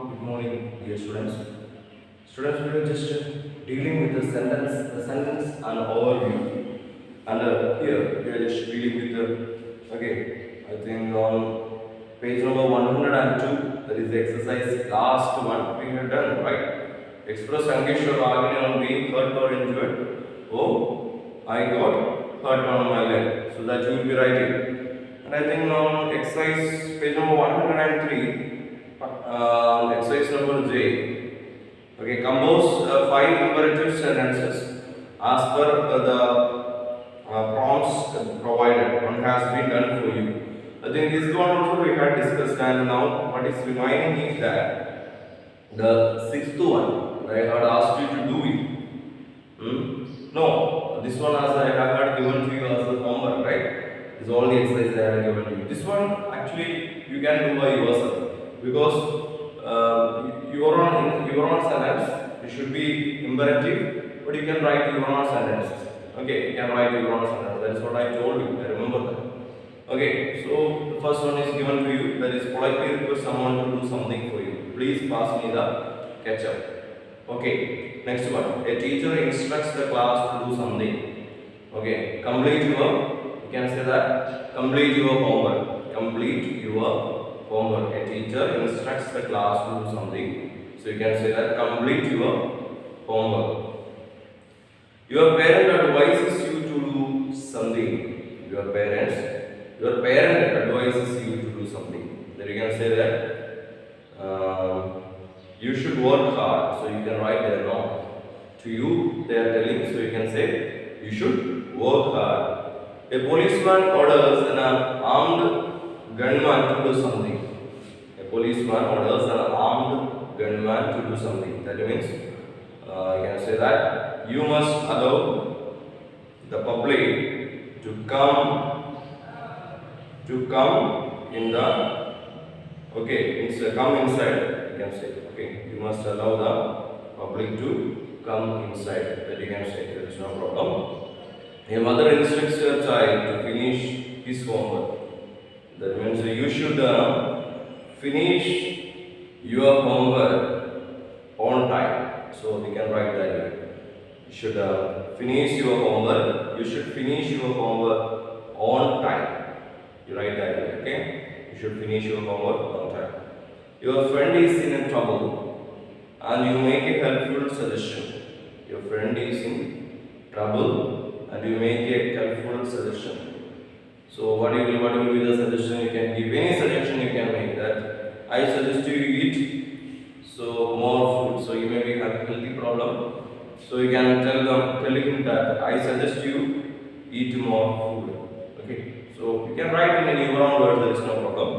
Good morning, dear students. Students, we are just dealing with the sentence and overview. And here we are just dealing with the I think on page number 102, that is the exercise last one we have done, right? Express anguish or agony on being hurt or injured. Oh, I got hurt on my leg. So that you will be writing. And I think on exercise page number 103. Exercise number J. Okay, compose five imperative sentences as per the prompts provided. One has been done for you. I think this one also we had discussed, and now what is remaining is that the sixth one I had asked you to do it. No, this one as I had given to you as a homework, right? This is all the exercises I have given to you. This one actually you can do by yourself because your own sentence it should be imperative, but you can write your own sentences. Okay, you can write your own sentence. That is what I told you. I remember that. Okay, so the first one is given to you. That is politely request someone to do something for you. Please pass me the ketchup. Okay, next one. A teacher instructs the class to do something. Okay, complete your. You can say that. Complete your homework. Complete your homework. A teacher instructs the class to do something. So you can say that. Complete your homework. Your parent advises you to do something. Your parent advises you to do something. Then you can say that. You should work hard. So you can write there no. To you, they are telling. So you can say you should work hard. A policeman orders an armed gunman to do something. A policeman orders an armed gunman to do something. That means you can say that you must allow the public to come in the come inside. You can say you must allow the public to come inside. That you can say there is no problem. A mother instructs her child to finish his homework. That means you should finish your homework on time. So we can write that way. You should finish your homework. You should finish your homework on time. You write that way, okay? You should finish your homework on time. Your friend is in trouble and you make a helpful suggestion. Your friend is in trouble and you make a helpful suggestion. So what will be the suggestion? You can give any suggestion you can make. That I suggest you eat so more food. So you may be having healthy problem. So you can tell him that I suggest you eat more food. Okay. So you can write in your own words. There is no problem.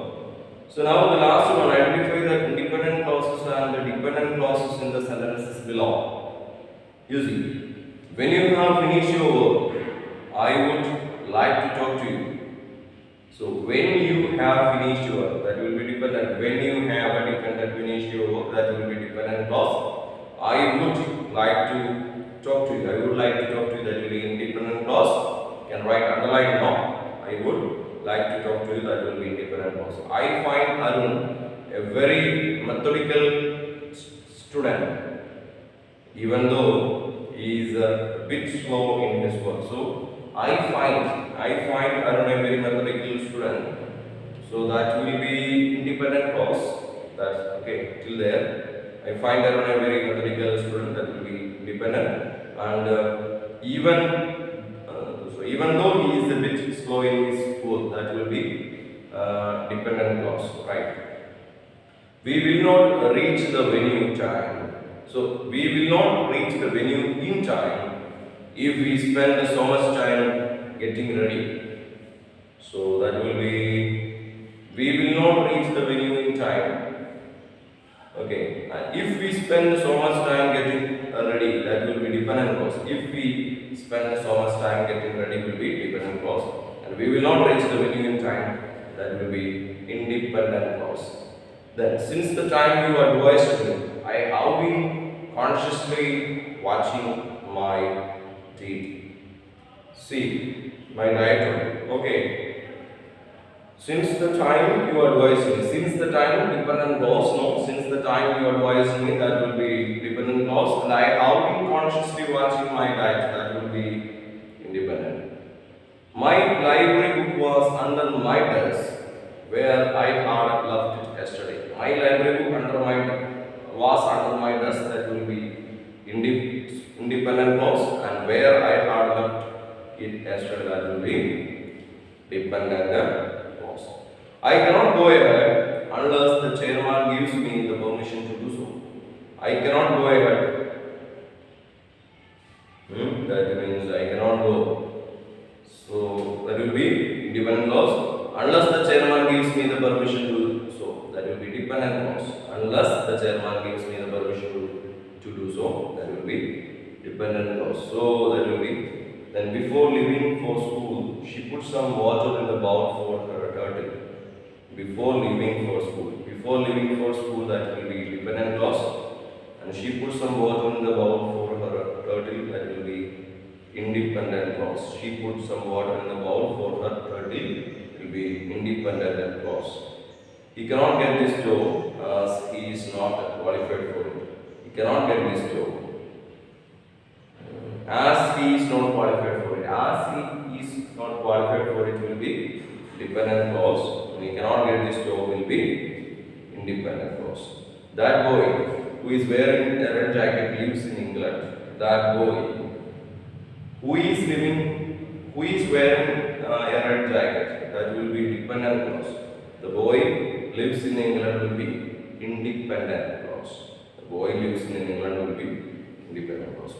So now the last one, identify the independent clauses and the dependent clauses in the sentences below. Using when you have finished your work, I would like to talk to you. So when you have finished your work, that will be dependent. When you have a dependent finished your work, that will be dependent clause. I would like to talk to you. I would like to talk to you. That will be independent clause. You can write underline now. I would like to talk to you. That will be independent clause. I find Arun a very methodical student, even though he is a bit slow in his work. So I find Arun a very methodical student. So that will be independent clause. That's okay till there. I find Arun a very methodical student. That will be independent. And even though he is a bit slow in his work, that will be dependent clause, right? We will not reach the venue time. So we will not reach the venue in time if we spend so much time getting ready. So that will be we will not reach the venue in time. Okay, and if we spend so much time getting ready, that will be dependent clause. If we spend so much time getting ready, will be dependent clause. And we will not reach the venue in time, that will be independent clause. Then, since the time you advised me, I have been consciously watching my teeth. See, my diet. Okay. Since the time you advise me, since the time dependent clause, no, since the time you advise me, that will be dependent clause, and I have been consciously watching my diet, that will be independent. My library book was under my desk where I had left it yesterday. My library book was under my desk, that will be independent clause, and where I had left it yesterday, that will be dependent clause. I cannot go ahead unless the chairman gives me the permission to do so. I cannot go ahead. That means I cannot go. So that will be independent clause unless the chairman gives me the permission to do so. That will be dependent clause unless the chairman gives me the permission to do so. That will be dependent clause. So that will be, then before leaving for school, she put some water in the bowl for her turtle. Before leaving for school. Before leaving for school, that will be dependent clause. And she put some water in the bowl for her turtle, that will be independent clause. She put some water in the bowl for her turtle, it will be independent clause. He cannot get this job as he is not qualified for it. He cannot get this job as he is not qualified for it. As he is not qualified for it will be dependent clause. He cannot get this job will be independent clause. That boy who is wearing a red jacket lives in England. That boy who is wearing a red jacket, that will be dependent clause. The boy lives in England will be independent clause. The boy lives in England will be independent clause.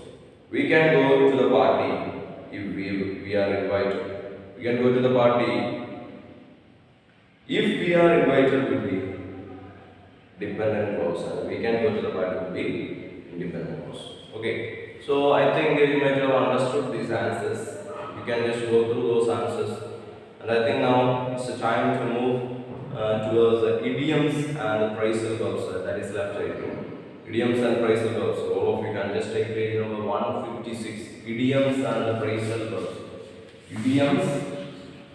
We can go to the party if we are invited. We can go to the party if we are invited will be dependent clause, and we can go to the party will be independent clause. Okay, so I think you might have understood these answers. You can just go through those answers, and I think now it's the time to move towards the idioms and the phrasal verbs. That is left writing. Idioms and phrasal verbs. So all of you can just take page number 156. Idioms and the phrasal verbs. Idioms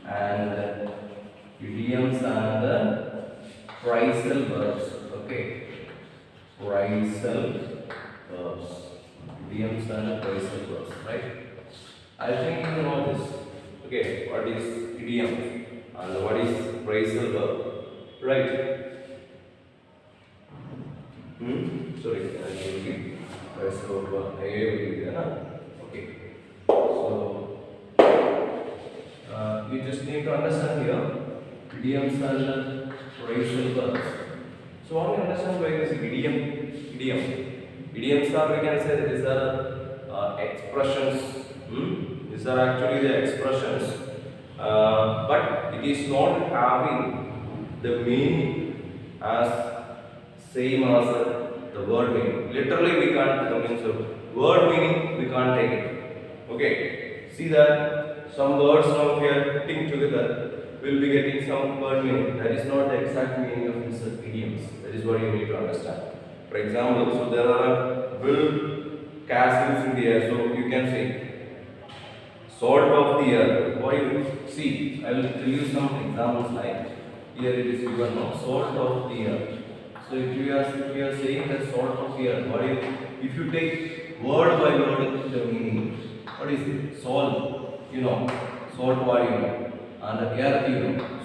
and the phrasal verbs. Okay, phrasal verbs. Idioms and phrasal verbs. Right? I think you know this. Okay, what is idiom and what is phrasal verb? Right? Sorry, I will be phrasal verb. Okay. So you just need to understand here idioms and phrasal verbs. So only understand why this idiom. Idioms are, we can say, these are expressions. These are actually the expressions, but it is not having the meaning as same as the word meaning. Literally, we can't. Word meaning we can't take it. Okay. See that some words now we are putting together will be getting some word meaning. That is not the exact meaning of these idioms. That is what you need to understand. For example, so there are build castles in the air. So you can say salt of the earth. What you see? I will tell you some examples like here it is given now salt of the earth. So if you are saying that salt of the earth, if you take word by word the meaning, what is it? Salt, salt what and the earth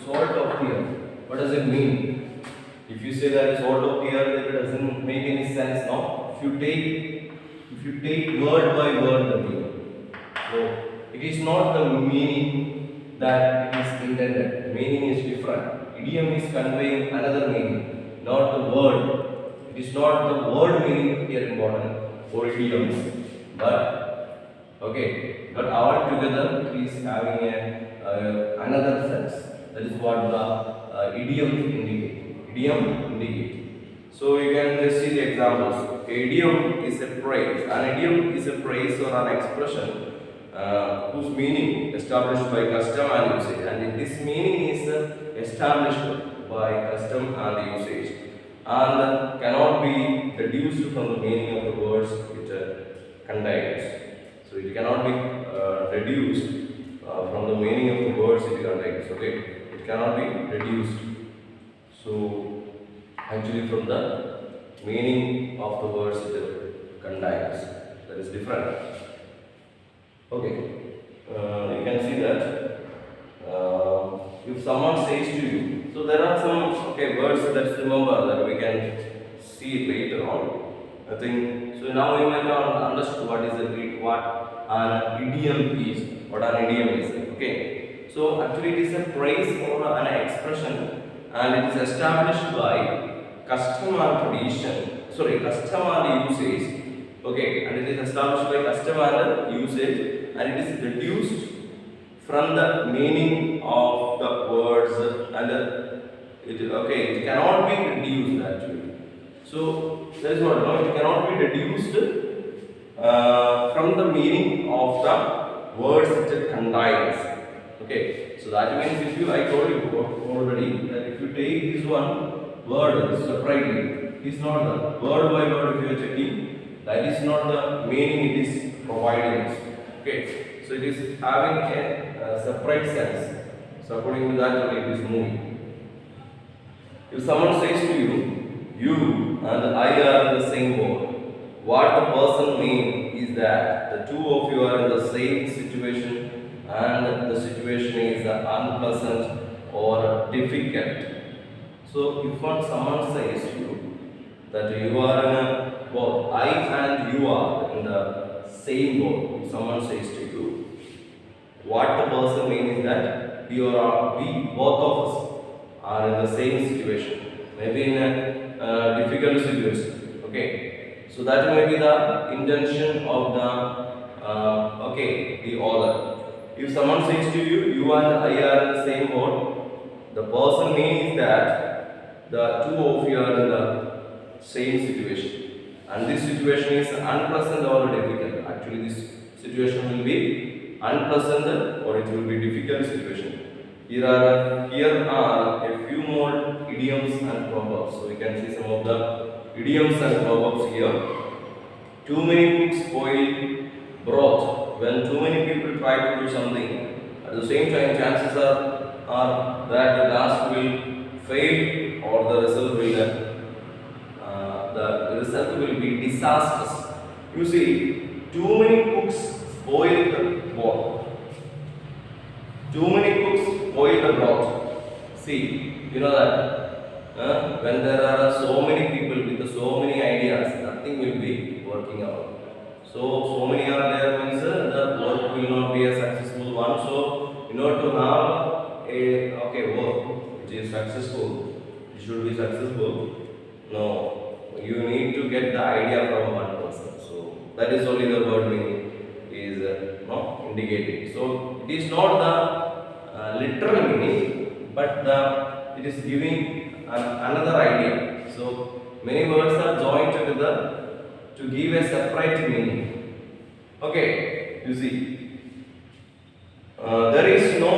salt of the earth. What does it mean? If you say that salt of the earth, it doesn't make any sense now. If you take word by word the meaning. So it is not the meaning that it is intended. The meaning is different. Idiom is conveying another meaning, not the word. It is not the word meaning here important for idioms, but all together is having another sense. That is what the idiom indicate. So you can just see the examples. Idiom is a phrase. An idiom is a phrase or an expression whose meaning established by custom and usage, and this meaning is established by custom and usage, and cannot be deduced from the meaning of the words it contains. So it cannot be deduced from the meaning of the words it contains. Okay, it cannot be reduced. So actually from the meaning of the words it contains, that is different. Okay, you can see that if someone says to you, so there are some words that remember that we can see later on. I think so. Now you might have understood what is what an idiom is. What an idiom is. Okay. So actually, it is a phrase or an expression, and it is established by custom and tradition. Sorry, custom and usage. Okay, and it is established by custom and usage, and it is reduced from the meaning of the words, and it cannot be reduced actually. So that is what, no, it cannot be reduced from the meaning of the words it contains. Okay, so that means if you, I told you already that if you take this one word separately, it is not the word by word. If you are checking, that is not the meaning it is providing us. Okay, so it is having a separate sense. So according to that only it is moving. If someone says to you, you and I are in the same boat, what the person means is that the two of you are in the same situation, and the situation is unpleasant or difficult. So if someone says to you that you are in a boat, I and you are in the same boat, if someone says to you, what the person means is that we both of us are in the same situation, maybe in a difficult situation. Okay, so that may be the intention of the author. If someone says to you, you and I are in the same boat, the person means that the two of you are in the same situation, and this situation is unpleasant or difficult. Actually, this situation will be unpleasant or it will be difficult situation. Here are a few more idioms and proverbs. So we can see some of the idioms and proverbs here. Too many cooks spoil broth. When too many people try to do something, at the same time chances are that the task will fail or the result will be disastrous. You see, too many cooks spoil the broth. Too many cooks spoil the broth. See, you know that when there are so many people with so many ideas, nothing will be working out. So many are there means the work will not be a successful one. So in order to have a work which is successful, it should be successful. No, you need to get the idea from one person. So that is only the word meaning is indicating. So it is not the literal meaning, but it is giving another idea. So many words are joined together to give a separate meaning. Okay, you see, there is no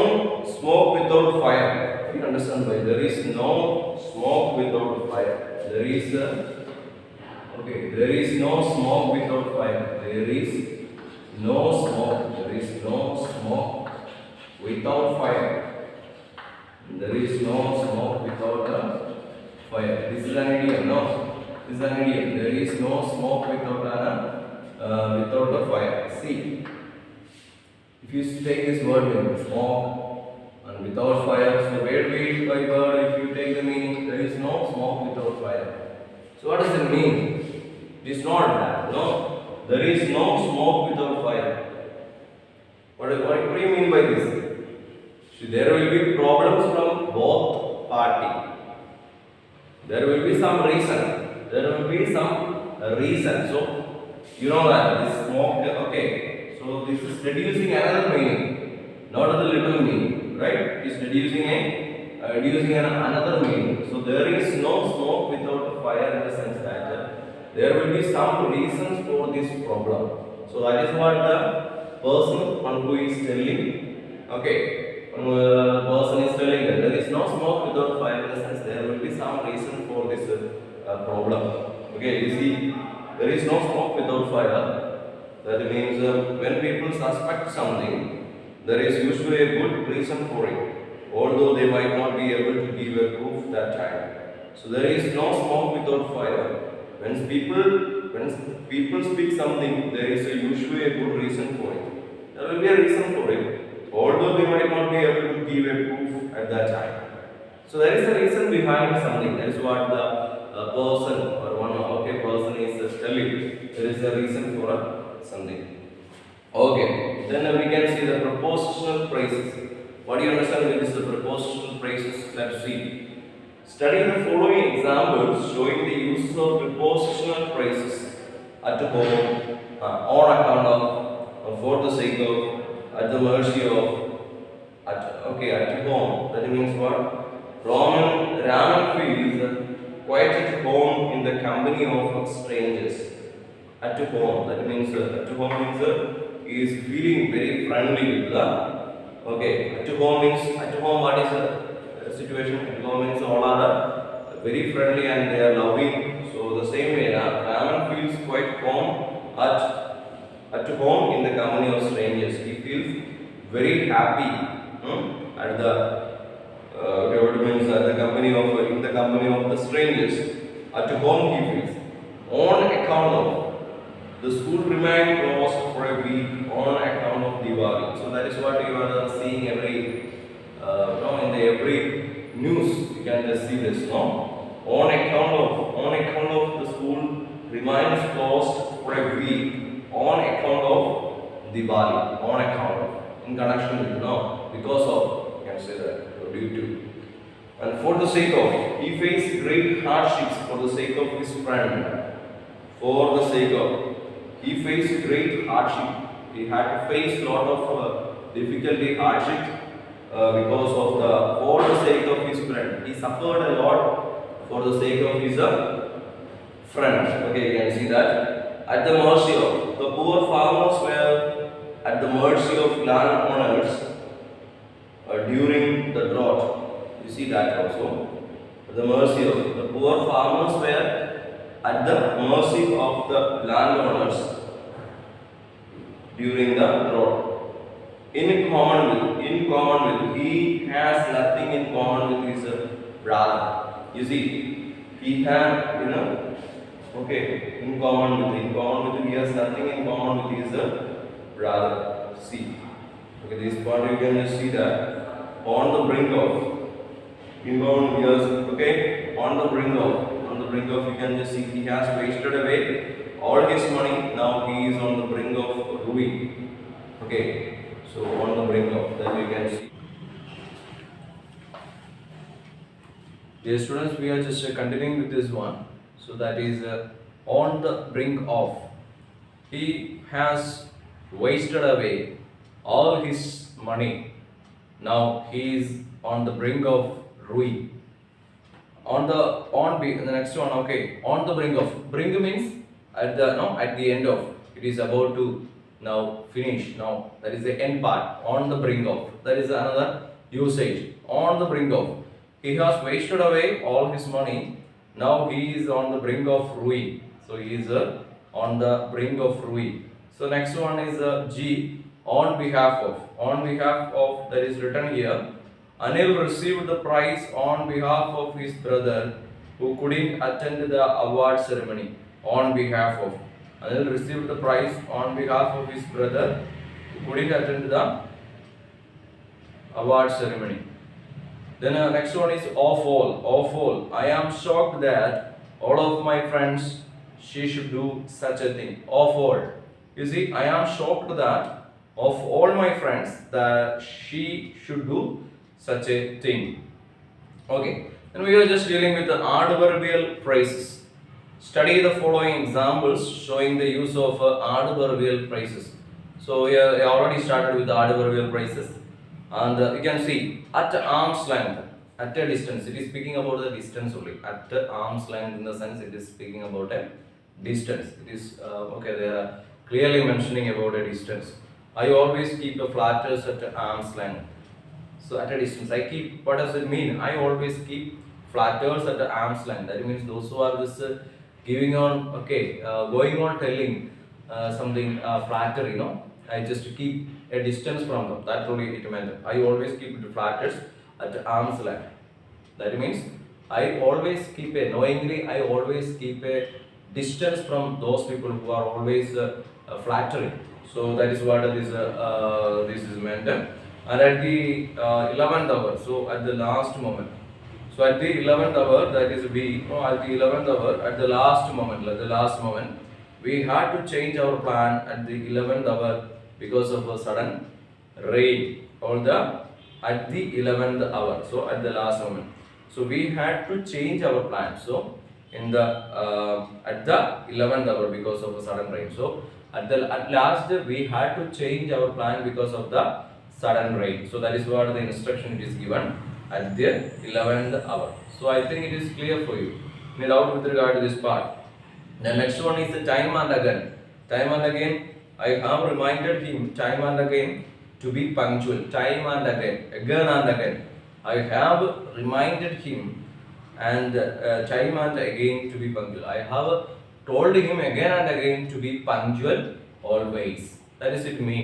smoke without fire. You understand why? There is no smoke without fire. There is no smoke without fire. There is no smoke. There is no smoke without fire. There is no smoke without fire. This is an idiom, no? This is an idiom. There is no smoke without the fire. See, if you take this word meaning, smoke and without fire, so word by word, if you take the meaning, there is no smoke without fire. So what does it mean? It is not that. No, there is no smoke without fire. What do you mean by this? See, there will be problems from both parties. There will be some reason. So you know that this smoke. Okay. So this is reducing another meaning, not the little meaning, right? It is reducing another meaning. So there is no smoke without fire in the sense that there will be some reasons for this problem. So that is what the person who is telling. Okay, person is telling that there is no smoke without fire in the sense there will be some reason for this problem. Okay, you see, there is no smoke without fire. That means when people suspect something, there is usually a good reason for it. although they might not be able to give a proof that time. So there is no smoke without fire. When people speak something, there is usually a good reason for it. There will be a reason for it, although they might not be able to give a proof at that time. So there is a reason behind something. That is what the person or person is telling. There is a reason for something. Okay. Then we can see the prepositional phrases. What do you understand with this prepositional phrases? Let's see. Study the following examples showing the use of prepositional phrases at home, on account of, for the sake of, at the mercy of, at home. That means what? Raman feels quite at home in the company of strangers. At home. That means at home means he is feeling very friendly with the. Okay, at home what is the situation? At home means all are very friendly and they are loving. So the same way, Raman feels quite home at home in the company of strangers. He feels very happy at the in the company of the strangers. At home he feels. On account of the school remained closed for a week on account of Diwali. So that is what you are seeing in every news. You can just see this, no? On account of the school remains closed for a week on account of Diwali. On account of, in connection with, because of, you can say that, or due to. And for the sake of, he faced great hardships for the sake of his friend. For the sake of, he faced great hardship. He had to face a lot of difficulty, hardship for the sake of his friend. He suffered a lot for the sake of his friend. Okay, you can see that. At the mercy of, the poor farmers were at the mercy of landowners during the drought. You see that also. At the mercy of, the poor farmers were at the mercy of the landowners during the drought. In common with, he has nothing in common with his brother. You see, he had, in common with, he has nothing in common with his brother. See, okay, this part you can just see that on the brink of. On the brink of, you can just see he has wasted away all his money. Now he is on the brink of ruin. Okay, so on the brink of, that you can see. Dear students, we are just continuing with this one. So that is on the brink of. He has wasted away all his money. Now he is on the brink of ruin. On the next one, okay. On the brink of. Brink means at the end of. It is about to now finish. Now that is the end part. On the brink of. That is another usage. On the brink of. He has wasted away all his money. Now he is on the brink of ruin. So he is on the brink of ruin. So next one is G. On behalf of. On behalf of, that is written here. Anil received the prize on behalf of his brother who couldn't attend the award ceremony. On behalf of. Anil received the prize on behalf of his brother who couldn't attend the award ceremony. Then next one is of all. I am shocked that all of my friends, she should do such a thing. Of all. You see, I am shocked that of all my friends that she should do such a thing. Okay, and we are just dealing with the adverbial phrases. Study the following examples showing the use of adverbial phrases. So we already started with the adverbial phrases, and you can see at arm's length, at a distance. It is speaking about the distance only. At arm's length, in the sense it is speaking about a distance. It is they are clearly mentioning about a distance. I always keep the flatters at arm's length. So at a distance, I keep, what does it mean? I always keep flatters at the arm's length. That means those who are just going on telling something flattery, I just keep a distance from them. That only it meant. I always keep the flatters at arm's length. That means I always keep a knowingly. I always keep a distance from those people who are always flattering. So that is what this is meant. And at the 11th hour, so at the last moment. So at the 11th hour, that is B. No, at the 11th hour, at the last moment, we had to change our plan at the 11th hour because of a sudden rain. At the 11th hour, so at the last moment. So we had to change our plan. So in the at the 11th hour because of a sudden rain. So at last we had to change our plan because of the sudden rain. So that is what the instruction is given at the 11th hour. So I think it is clear for you. Any doubt with regard to this part? The next one is the time and again. Time and again, I have reminded him time and again to be punctual. Time and again and again. I have reminded him and time and again to be punctual. I have told him again and again to be punctual always. That is it means.